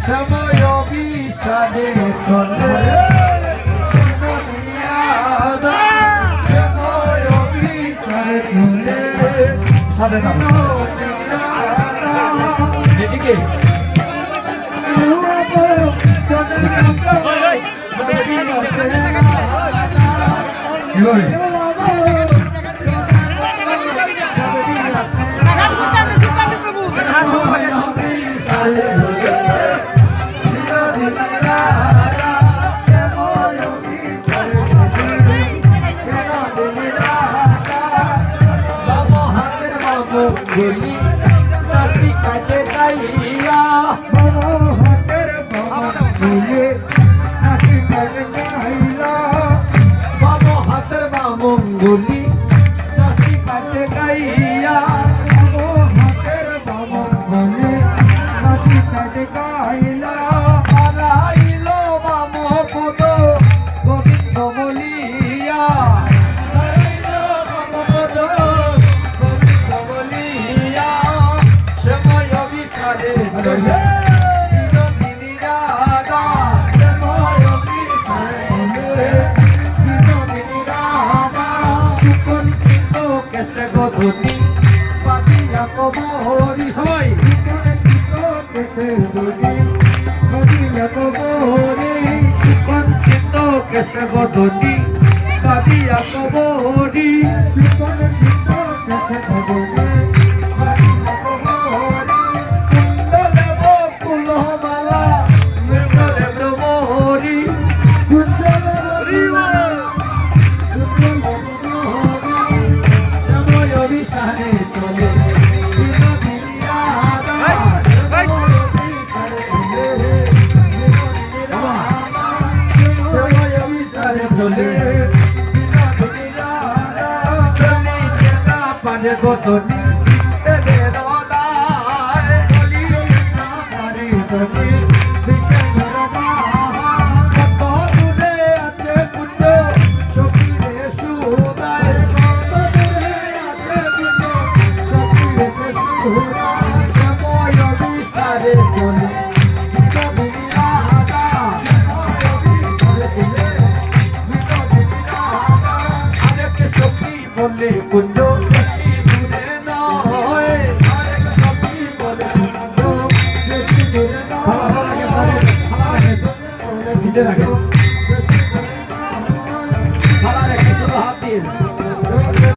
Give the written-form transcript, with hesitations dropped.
সময় বিষাদে চলে সাদে এদিকে গলি নাসি কাটে গাইয়া বাবা হাতের বাবা গলি নাসি কাটে গাইলা বাবা হাতের বাবা গলি নাসি কাটে গাইয়া বাবা হাতের বাবা গলি নাসি কাটে গাইলা আরাইলো বাবা পদ গোবিন্দ বলিয়া Godoni, Badia Kobori, Godoni, se no dai, mari Godoni, bicchiere roba, quanto tu ne ate punto, sopire su dai, quanto tu ne ate punto, sopire su dai, siamo io di sare giorni, Punto